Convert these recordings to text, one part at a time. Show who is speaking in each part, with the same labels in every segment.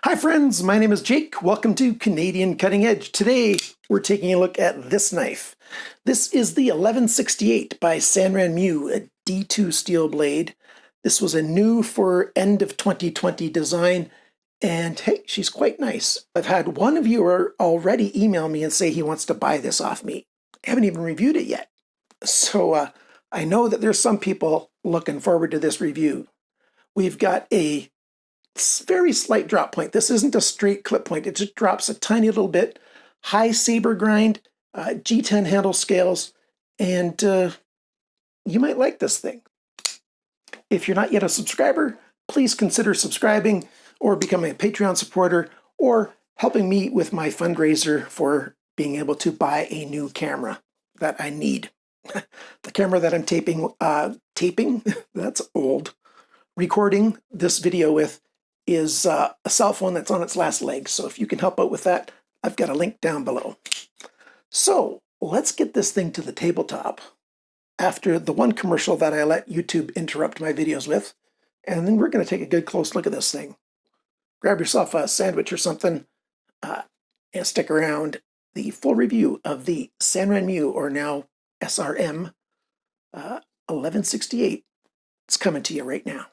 Speaker 1: Hi friends, my name is Jake. Welcome to Canadian Cutting Edge. Today we're taking a look at this knife. This is the 1168 by Sanrenmu, a D2 steel blade. This was a new for end of 2020 design, and hey, she's quite nice. I've had one viewer already email me and say he wants to buy this off me. I haven't even reviewed it yet. So I know that there's some people looking forward to this review. We've got a very slight drop point. This isn't a straight clip point. It just drops a tiny little bit. High saber grind, G10 handle scales, and you might like this thing. If you're not yet a subscriber, please consider subscribing or becoming a Patreon supporter or helping me with my fundraiser for being able to buy a new camera that I need. The camera that I'm taping, that's old, recording this video with is a cell phone that's on its last leg. So if you can help out with that, I've got a link down below. So let's get this thing to the tabletop after the one commercial that I let YouTube interrupt my videos with. And then we're going to take a good close look at this thing. Grab yourself a sandwich or something and stick around. The full review of the Sanrenmu, or now SRM 1168, is coming to you right now.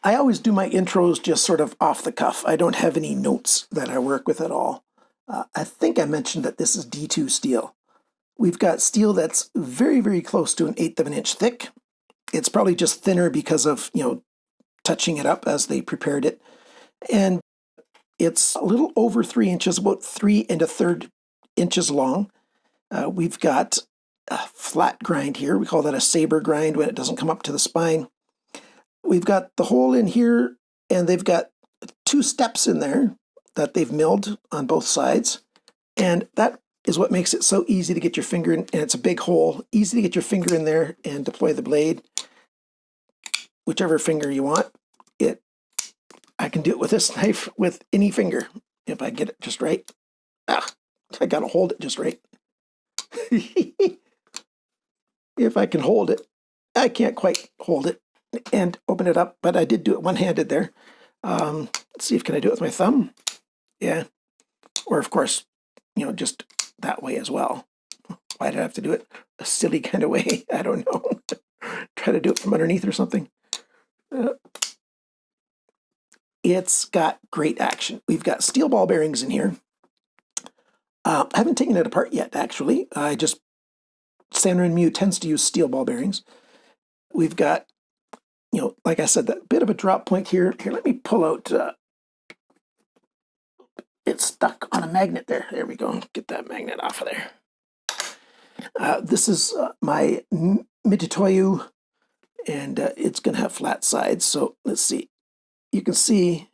Speaker 1: I always do my intros just sort of off the cuff. I don't have any notes that I work with at all. I think I mentioned that this is D2 steel. We've got steel that's very, very close to 1/8 of an inch thick. It's probably just thinner because of, touching it up as they prepared it. And it's a little over 3 inches, about 3 1/3 inches long. We've got a flat grind here. We call that a saber grind when it doesn't come up to the spine. We've got the hole in here, and they've got 2 steps in there that they've milled on both sides. And that is what makes it so easy to get your finger in, and it's a big hole, easy to get your finger in there and deploy the blade. Whichever finger you want. I can do it with this knife with any finger, if I get it just right. I gotta hold it just right. If I can hold it. I can't quite hold it and open it up, but I did do it one-handed there. Let's see if can I do it with my thumb. Yeah, or of course, just that way as well. Why did I have to do it a silly kind of way? I don't know. Try to do it from underneath or something. It's got great action. We've got steel ball bearings in here. I haven't taken it apart yet, actually. Sanrenmu tends to use steel ball bearings. We've got, like I said, that bit of a drop point here. Here, let me pull out. It's stuck on a magnet there. There we go. Get that magnet off of there. This is my Mitutoyo, and it's going to have flat sides. So let's see. You can see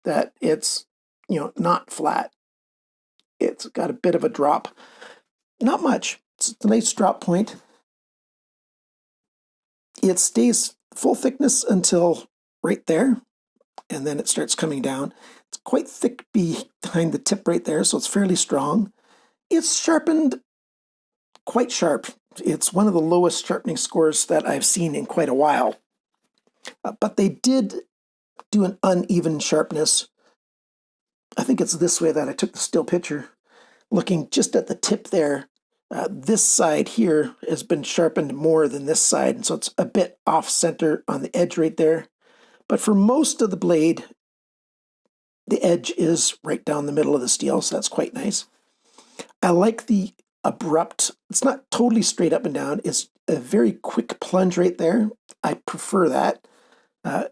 Speaker 1: that it's, not flat. It's got a bit of a drop. Not much. It's a nice drop point. It stays full thickness until right there, and then it starts coming down. It's quite thick behind the tip right there, so it's fairly strong. It's sharpened quite sharp. It's one of the lowest sharpening scores that I've seen in quite a while. But they did do an uneven sharpness. I think it's this way that I took the still picture. Looking just at the tip there, this side here has been sharpened more than this side, and so it's a bit off center on the edge right there. But for most of the blade, the edge is right down the middle of the steel, so that's quite nice. I like the abrupt, it's not totally straight up and down, it's a very quick plunge right there. I prefer that.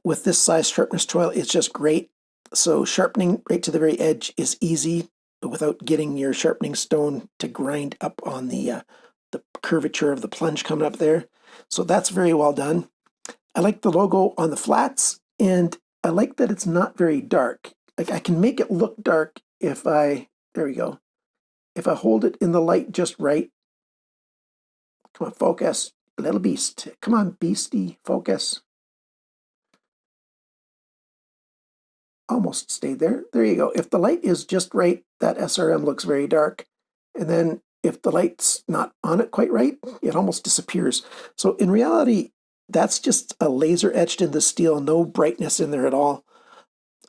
Speaker 1: With this size sharpness tool, it's just great. So sharpening right to the very edge is easy without getting your sharpening stone to grind up on the curvature of the plunge coming up there. So that's very well done. I like the logo on the flats, and I like that it's not very dark. Like, I can make it look dark if there we go. If I hold it in the light just right. Come on, focus. Little beast. Come on, beastie, focus. Almost stayed there. There you go. If the light is just right, that SRM looks very dark. And then if the light's not on it quite right, it almost disappears. So in reality, That's just a laser etched in the steel, no brightness in there at all.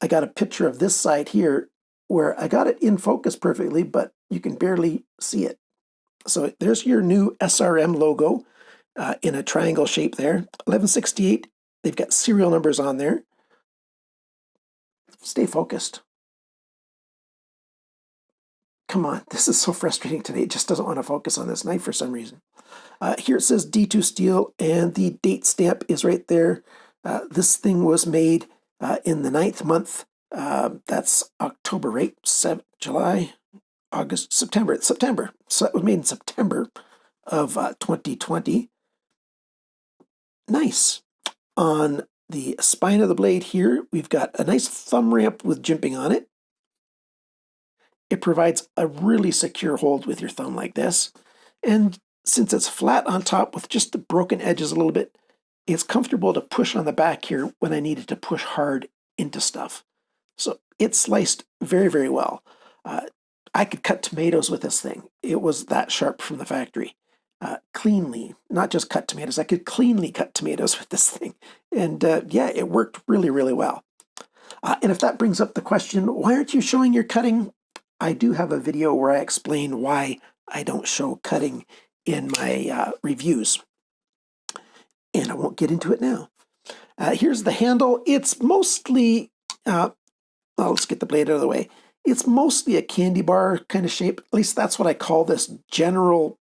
Speaker 1: I got a picture of this side here where I got it in focus perfectly, but you can barely see it. So there's your new SRM logo in a triangle shape there. 1168, they've got serial numbers on there. Stay focused. Come on, this is so frustrating today. It just doesn't want to focus on this knife for some reason. Here it says D2 steel, and the date stamp is right there. This thing was made in the 9th month. That's October, right? July, August, September. It's September. So it was made in September of 2020. Nice. On the spine of the blade here, we've got a nice thumb ramp with jimping on it. It provides a really secure hold with your thumb like this. And since it's flat on top with just the broken edges a little bit, it's comfortable to push on the back here when I needed to push hard into stuff. So it sliced very, very well. I could cut tomatoes with this thing. It was that sharp from the factory. Cleanly, not just cut tomatoes. I could cleanly cut tomatoes with this thing. And yeah, it worked really, really well. And if that brings up the question, why aren't you showing your cutting? I do have a video where I explain why I don't show cutting in my reviews. And I won't get into it now. Here's the handle. It's mostly, well, let's get the blade out of the way. It's mostly a candy bar kind of shape. At least that's what I call this general.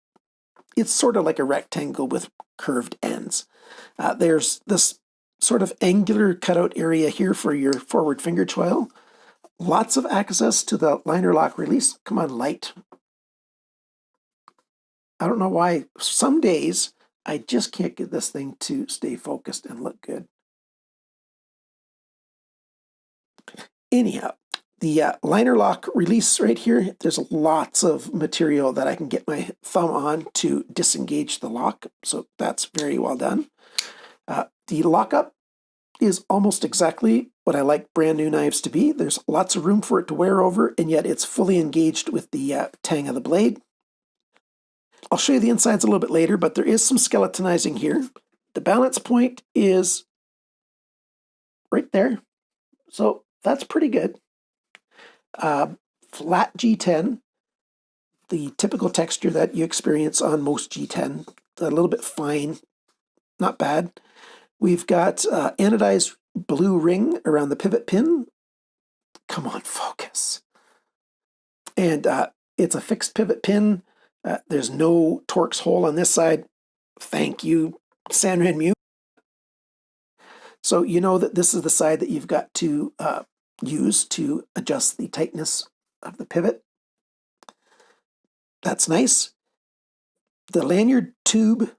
Speaker 1: It's sort of like a rectangle with curved ends. There's this sort of angular cutout area here for your forward finger choil. Lots of access to the liner lock release. Come on, light. I don't know why. Some days I just can't get this thing to stay focused and look good. Anyhow, the liner lock release right here, there's lots of material that I can get my thumb on to disengage the lock. So that's very well done. The lockup is almost exactly what I like brand new knives to be. There's lots of room for it to wear over, and yet it's fully engaged with the tang of the blade. I'll show you the insides a little bit later, but there is some skeletonizing here. The balance point is right there. So that's pretty good. Flat G10, the typical texture that you experience on most G10, a little bit fine, not bad. We've got anodized blue ring around the pivot pin. Come on, focus. And it's a fixed pivot pin. There's no Torx hole on this side. Thank you, Sanrenmu. So you know that this is the side that you've got to use to adjust the tightness of the pivot. That's nice. The lanyard tube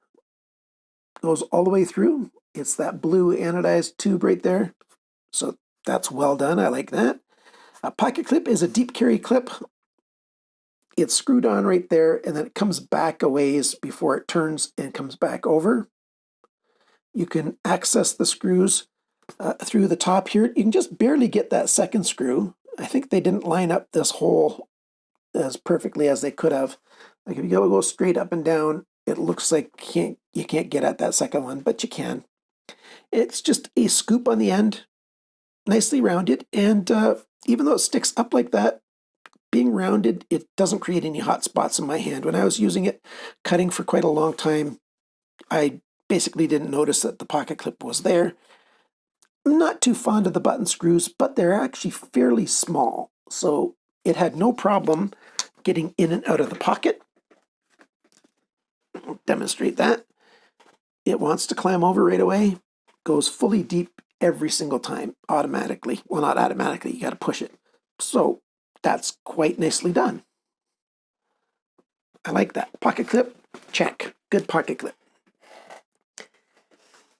Speaker 1: goes all the way through. It's that blue anodized tube right there. So that's well done. I like that. A pocket clip is a deep carry clip. It's screwed on right there, and then it comes back a ways before it turns and comes back over. You can access the screws through the top here. You can just barely get that second screw. I think they didn't line up this hole as perfectly as they could have. Like if you go straight up and down, it looks like you can't get at that second one, but you can. It's just a scoop on the end, nicely rounded, and even though it sticks up like that, being rounded, it doesn't create any hot spots in my hand. When I was using it, cutting for quite a long time, I basically didn't notice that the pocket clip was there. I'm not too fond of the button screws, but they're actually fairly small, so it had no problem getting in and out of the pocket. I'll demonstrate that. It wants to climb over right away, goes fully deep every single time, automatically. Well, not automatically, you got to push it. So that's quite nicely done. I like that. Pocket clip, check. Good pocket clip.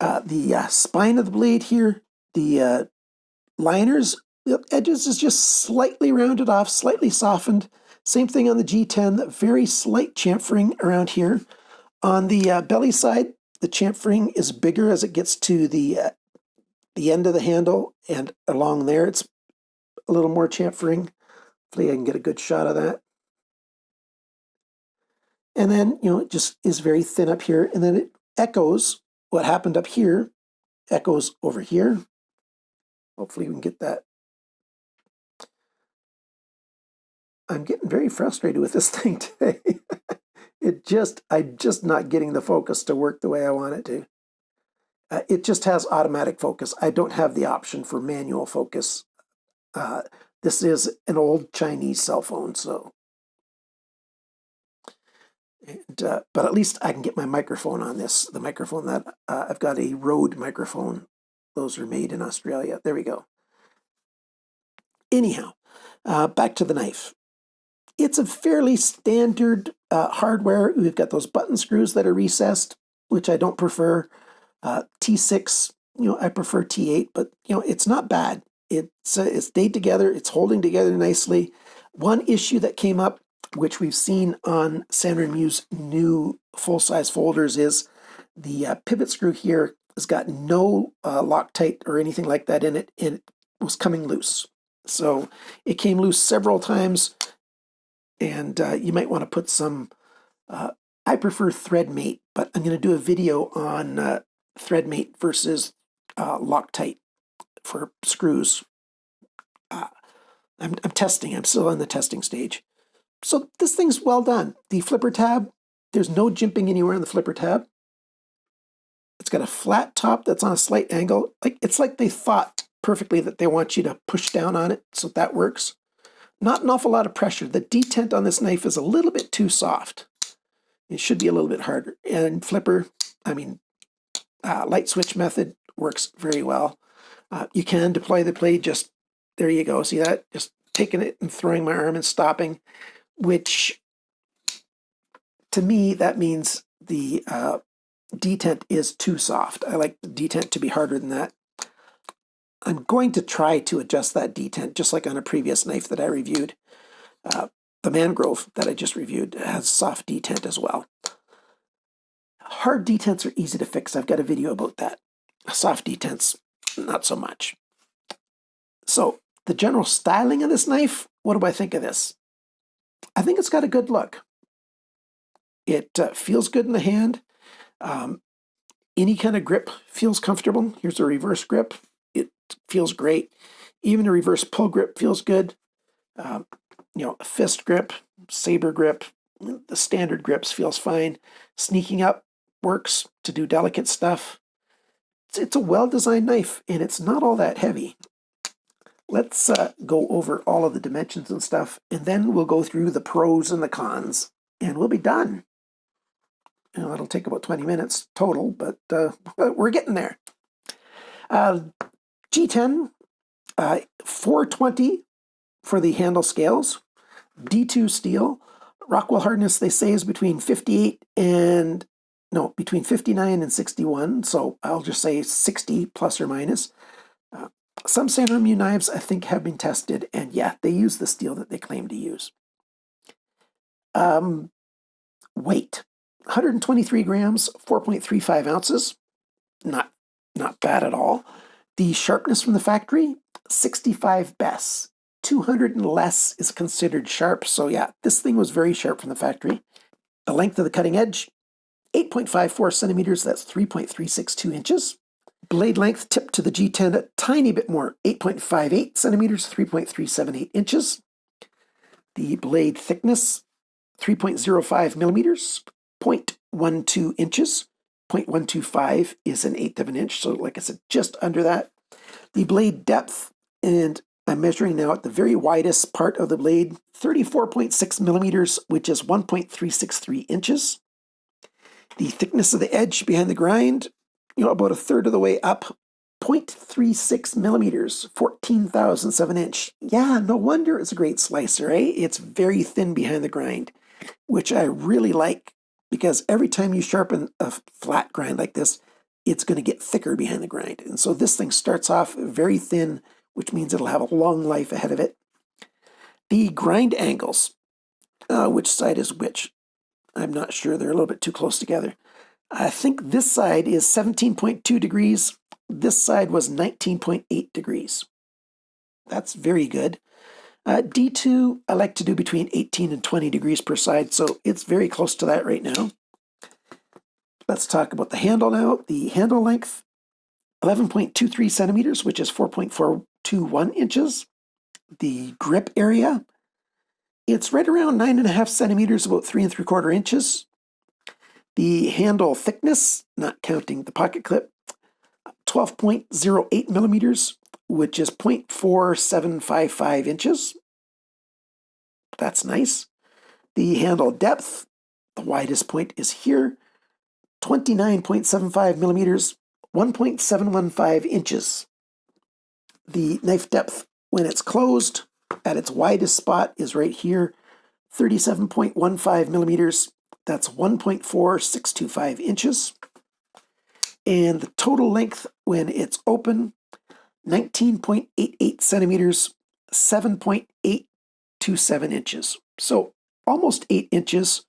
Speaker 1: The spine of the blade here, the liners, the edges is just slightly rounded off, slightly softened. Same thing on the G10, very slight chamfering around here. On the belly side, the chamfering is bigger as it gets to the end of the handle, and along there it's a little more chamfering. Hopefully I can get a good shot of that. And then, it just is very thin up here, and then it echoes what happened up here echoes over here. Hopefully we can get that. I'm getting very frustrated with this thing today. I'm just not getting the focus to work the way I want it to. It just has automatic focus. I don't have the option for manual focus. This is an old Chinese cell phone, so. But at least I can get my microphone on this. The microphone that I've got a Rode microphone. Those are made in Australia. There we go. Anyhow, back to the knife. It's a fairly standard hardware. We've got those button screws that are recessed, which I don't prefer. T6, I prefer T8, but it's not bad. It's stayed together. It's holding together nicely. One issue that came up, which we've seen on Sanrenmu's new full-size folders, is the pivot screw here has got no Loctite or anything like that in it, and it was coming loose. So it came loose several times, and you might want to put some, I prefer thread mate, but I'm going to do a video on thread mate versus Loctite for screws. I'm testing. I'm still in the testing stage. So this thing's well done. The flipper tab, there's no jimping anywhere on the flipper tab. It's got a flat top that's on a slight angle. It's like they thought perfectly that they want you to push down on it, so that works. Not an awful lot of pressure. The detent on this knife is a little bit too soft. It should be a little bit harder. And flipper, light switch method works very well. You can deploy the blade, just, there you go. See that? Just taking it and throwing my arm and stopping, which to me, that means the detent is too soft. I like the detent to be harder than that. I'm going to try to adjust that detent, just like on a previous knife that I reviewed. The Mangrove that I just reviewed has soft detent as well. Hard detents are easy to fix. I've got a video about that. Soft detents, not so much. So the general styling of this knife, what do I think of this? I think it's got a good look. It feels good in the hand. Any kind of grip feels comfortable. Here's a reverse grip. It feels great. Even a reverse pull grip feels good. A fist grip, saber grip, the standard grips feels fine. Sneaking up works to do delicate stuff. It's a well-designed knife, and it's not all that heavy. Let's go over all of the dimensions and stuff, and then we'll go through the pros and the cons, and we'll be done. It'll take about 20 minutes total, but we're getting there. G10, 420 for the handle scales, D2 steel. Rockwell hardness, they say, is between 59 and 61, so I'll just say 60 plus or minus. Some Sanrenmu knives, I think, have been tested, and yeah, they use the steel that they claim to use. Weight, 123 grams, 4.35 ounces. Not bad at all. The sharpness from the factory, 65 best. 200 and less is considered sharp, so yeah, this thing was very sharp from the factory. The length of the cutting edge, 8.54 centimeters, that's 3.362 inches. Blade length tipped to the G10 a tiny bit more, 8.58 centimeters, 3.378 inches. The blade thickness, 3.05 millimeters, 0.12 inches. 0.125 is an eighth of an inch, so like I said, just under that. The blade depth, and I'm measuring now at the very widest part of the blade, 34.6 millimeters, which is 1.363 inches. The thickness of the edge behind the grind, about a third of the way up, 0.36 millimeters, 14,000ths of an inch. Yeah, no wonder it's a great slicer, eh? It's very thin behind the grind, which I really like, because every time you sharpen a flat grind like this, it's going to get thicker behind the grind. And so this thing starts off very thin, which means it'll have a long life ahead of it. The grind angles, which side is which? I'm not sure. They're a little bit too close together. I think this side is 17.2 degrees. This side was 19.8 degrees. That's very good. D2, I like to do between 18 and 20 degrees per side, so it's very close to that right now. Let's talk about the handle now. The handle length, 11.23 centimeters, which is 4.421 inches. The grip area, it's right around 9.5 centimeters, about 3.75 inches. The handle thickness, not counting the pocket clip, 12.08 millimeters, which is 0.4755 inches. That's nice. The handle depth, the widest point is here, 29.75 millimeters, 1.715 inches. The knife depth when it's closed at its widest spot is right here, 37.15 millimeters. That's 1.4625 inches. And the total length when it's open, 19.88 centimeters, 7.827 inches. So almost 8 inches,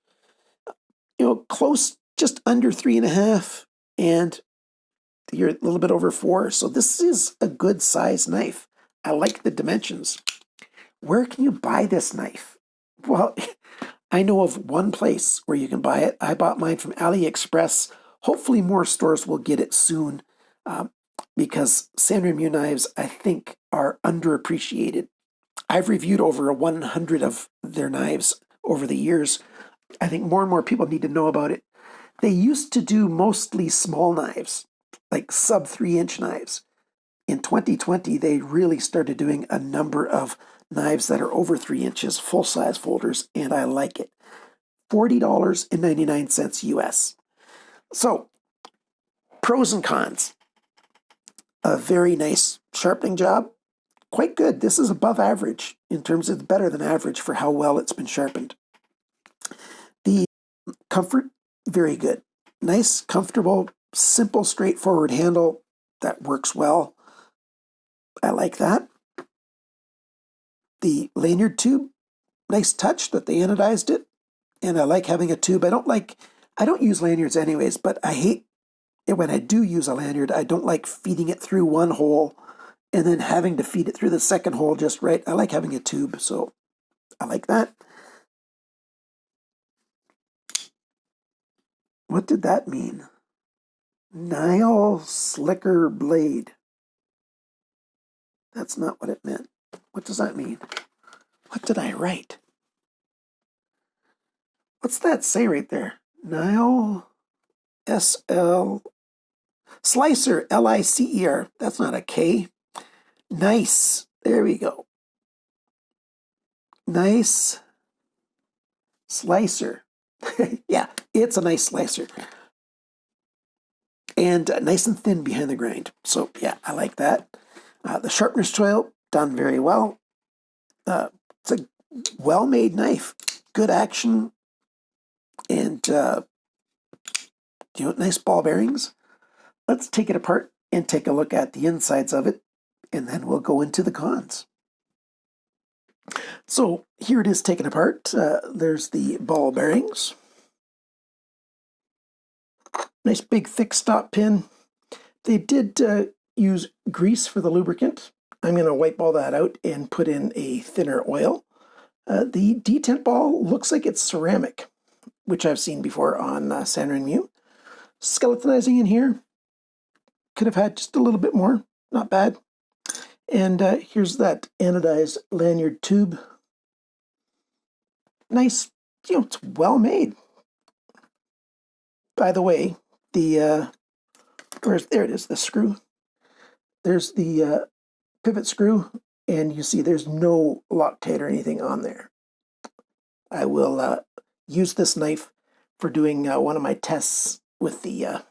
Speaker 1: close, just under 3.5, and you're a little bit over 4. So this is a good size knife. I like the dimensions. Where can you buy this knife? Well, I know of one place where you can buy it. I bought mine from AliExpress. Hopefully more stores will get it soon because Sanrenmu knives, I think, are underappreciated. I've reviewed over 100 of their knives over the years. I think more and more people need to know about it. They used to do mostly small knives, like sub 3-inch knives. In 2020, they really started doing a number of knives that are over 3 inches, full-size folders, and I like it. $40.99 US. So, pros and cons. A very nice sharpening job. Quite good. This is above average in terms of better than average for how well it's been sharpened. The comfort, very good. Nice, comfortable, simple, straightforward handle that works well. I like that. The lanyard tube, nice touch that they anodized it. And I like having a tube. I don't use lanyards anyways, but I hate it when I do use a lanyard. I don't like feeding it through one hole and then having to feed it through the second hole just right. I like having a tube, so I like that. What did that mean? Nile Slicker Blade. That's not what it meant. What does that mean? What did I write? What's that say right there? Nile SL Slicer, Licer. That's not a K. Nice. There we go. Nice slicer. Yeah, it's a nice slicer. And nice and thin behind the grind. So, yeah, I like that. The sharpness choil, done very well. It's a well-made knife. Good action. And, nice ball bearings. Let's take it apart and take a look at the insides of it, and then we'll go into the cons. So here it is taken apart. There's the ball bearings. Nice big thick stop pin. They did use grease for the lubricant. I'm going to wipe all that out and put in a thinner oil. The detent ball looks like it's ceramic, which I've seen before on Sanrenmu. Skeletonizing in here. Could have had just a little bit more. Not bad. And here's that anodized lanyard tube. Nice, it's well made. By the way, there it is, the screw. There's the pivot screw, and you see there's no Loctite or anything on there. I will use this knife for doing one of my tests with the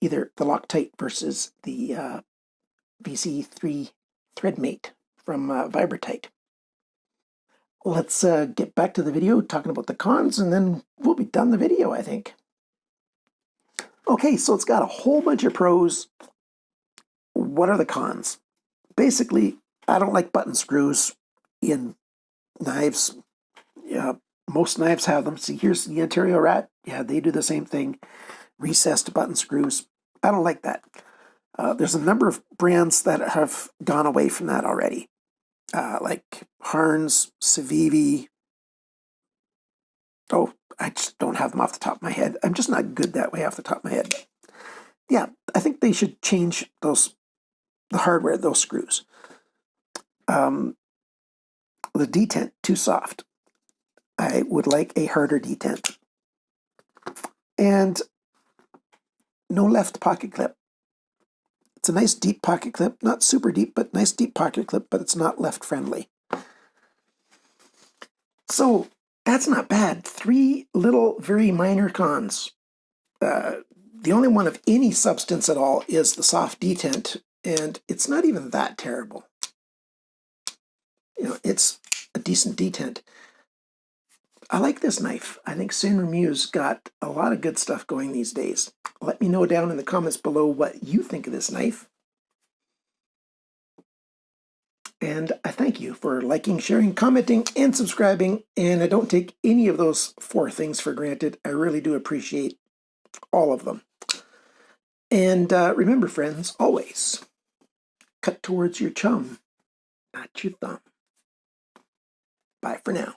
Speaker 1: either the Loctite versus the VC3 Threadmate from Vibratite. Let's get back to the video talking about the cons, and then we'll be done the video, I think. Okay, so it's got a whole bunch of pros. What are the cons? Basically, I don't like button screws in knives. Yeah, most knives have them. See, here's the Ontario Rat. Yeah, they do the same thing. Recessed button screws. I don't like that. There's a number of brands that have gone away from that already. Like Harns, Civivi. Oh, I just don't have them off the top of my head. I'm just not good that way off the top of my head. But yeah, I think they should change the hardware, those screws. The detent, too soft. I would like a harder detent. And no left pocket clip. It's a nice deep pocket clip, not super deep, but nice deep pocket clip, but it's not left friendly. So that's not bad. 3 little, very minor cons. The only one of any substance at all is the soft detent, and it's not even that terrible. You know, it's a decent detent. I like this knife. I think Sanrenmu's got a lot of good stuff going these days. Let me know down in the comments below what you think of this knife. And I thank you for liking, sharing, commenting, and subscribing. And I don't take any of those 4 things for granted. I really do appreciate all of them. And remember, friends, always cut towards your chum, not your thumb. Bye for now.